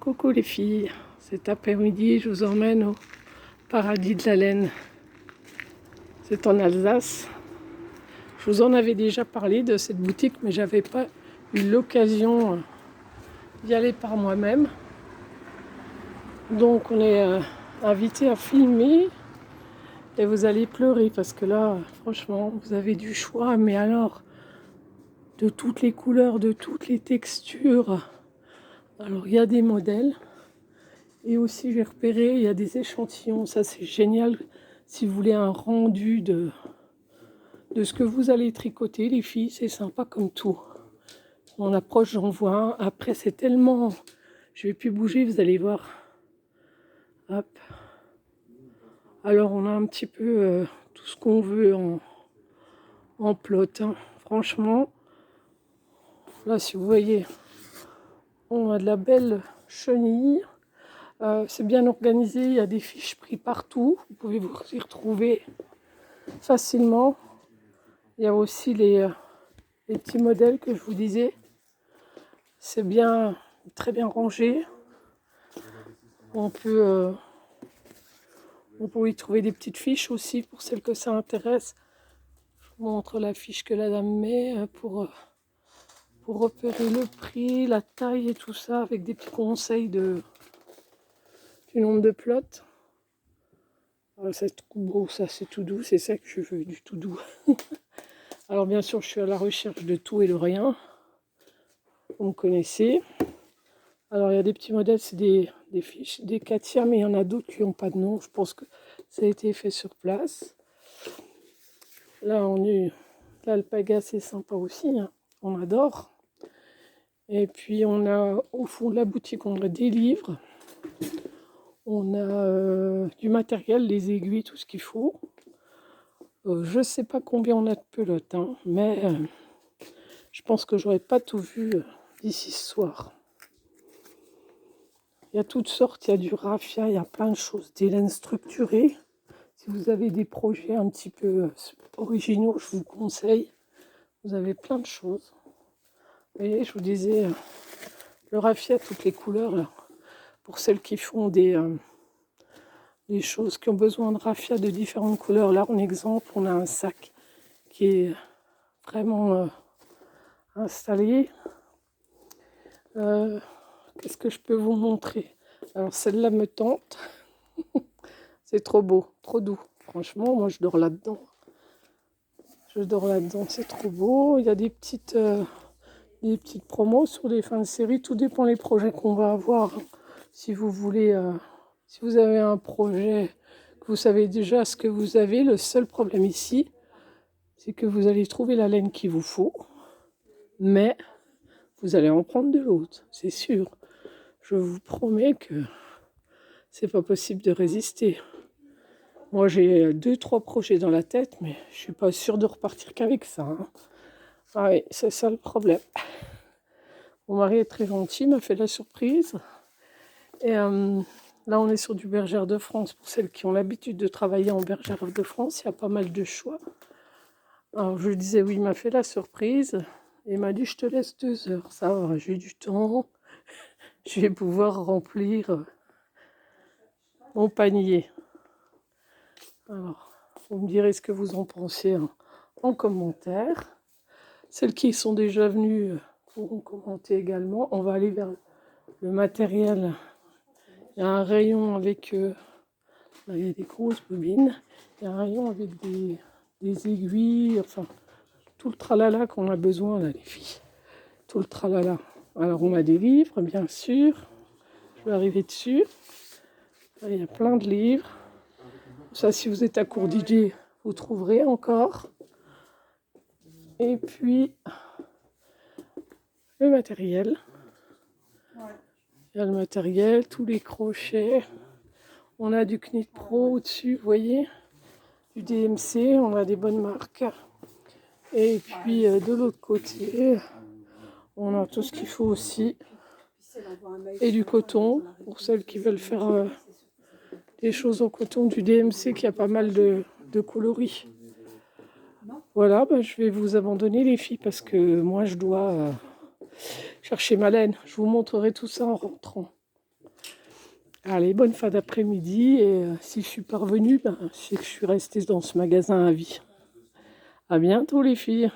Coucou les filles, cet après-midi je vous emmène au paradis de la laine. C'est en Alsace. Je vous en avais déjà parlé de cette boutique, mais j'avais pas eu l'occasion d'y aller par moi-même. Donc on est invité à filmer et vous allez pleurer parce que là, franchement, vous avez du choix, mais alors de toutes les couleurs, de toutes les textures. Alors il y a des modèles. Et aussi, j'ai repéré, il y a des échantillons. Ça, c'est génial si vous voulez un rendu de ce que vous allez tricoter, les filles. C'est sympa comme tout. On approche, j'en vois un. Après, c'est tellement... Je vais plus bouger, vous allez voir. Hop. Alors, on a un petit peu tout ce qu'on veut en plot. Hein. Franchement, là, si vous voyez, on a de la belle chenille. C'est bien organisé, il y a des fiches prix partout, vous pouvez vous y retrouver facilement. Il y a aussi les petits modèles que je vous disais, c'est bien, très bien rangé. On peut y trouver des petites fiches aussi pour celles que ça intéresse. Je vous montre la fiche que la dame met pour repérer le prix, la taille et tout ça, avec des petits conseils du nombre de plots. C'est tout beau, ça c'est tout doux, c'est ça que je veux, du tout doux. Alors bien sûr, je suis à la recherche de tout et de rien. Vous me connaissez. Alors il y a des petits modèles, c'est des fiches, des Katia, mais il y en a d'autres qui n'ont pas de nom. Je pense que ça a été fait sur place. Là, l'alpaga, c'est sympa aussi, hein. On adore. Et puis on a au fond de la boutique, on a des livres. On a du matériel, les aiguilles, tout ce qu'il faut. Je ne sais pas combien on a de pelotes, hein, mais je pense que j'aurais pas tout vu d'ici ce soir. Il y a toutes sortes, il y a du raffia, il y a plein de choses, des laines structurées. Si vous avez des projets un petit peu originaux, je vous conseille. Vous avez plein de choses. Et je vous disais, le raffia, toutes les couleurs, là, pour celles qui font des choses qui ont besoin de raffia de différentes couleurs. Là, en exemple, on a un sac qui est vraiment installé. Qu'est-ce que je peux vous montrer? Alors, celle-là me tente. C'est trop beau, trop doux. Franchement, moi, je dors là-dedans. C'est trop beau. Il y a des petites promos sur les fins de série. Tout dépend des projets qu'on va avoir. Si vous voulez, si vous avez un projet, que vous savez déjà ce que vous avez, le seul problème ici, c'est que vous allez trouver la laine qu'il vous faut, mais vous allez en prendre de l'autre, c'est sûr. Je vous promets que c'est pas possible de résister. Moi, j'ai 2-3 projets dans la tête, mais je suis pas sûre de repartir qu'avec ça. Hein. Ah oui, c'est ça le problème. Mon mari est très gentil, m'a fait la surprise. Et là, on est sur du Bergère de France. Pour celles qui ont l'habitude de travailler en Bergère de France, il y a pas mal de choix. Alors, je lui disais, oui, il m'a fait la surprise. Et il m'a dit, je te laisse 2 heures. Ça va, j'ai du temps. Je vais pouvoir remplir mon panier. Alors, vous me direz ce que vous en pensez en commentaire. Celles qui sont déjà venues pourront commenter également. On va aller vers le matériel. Il y a un rayon avec... là, il y a des grosses bobines. Il y a un rayon avec des aiguilles. Enfin, tout le tralala qu'on a besoin, là, les filles. Tout le tralala. Alors, on a des livres, bien sûr. Je vais arriver dessus. Là, il y a plein de livres. Ça, si vous êtes à court d'idées, vous trouverez encore. Et puis, le matériel. Il y a le matériel, tous les crochets. On a du Knit Pro au-dessus, vous voyez. Du DMC, on a des bonnes marques. Et puis, de l'autre côté, on a tout ce qu'il faut aussi. Et du coton, pour celles qui veulent faire des choses en coton, du DMC qui a pas mal de coloris. Voilà, je vais vous abandonner les filles parce que moi je dois chercher ma laine. Je vous montrerai tout ça en rentrant. Allez, bonne fin d'après-midi. Et si je suis parvenue, ben, c'est que je suis restée dans ce magasin à vie. À bientôt les filles.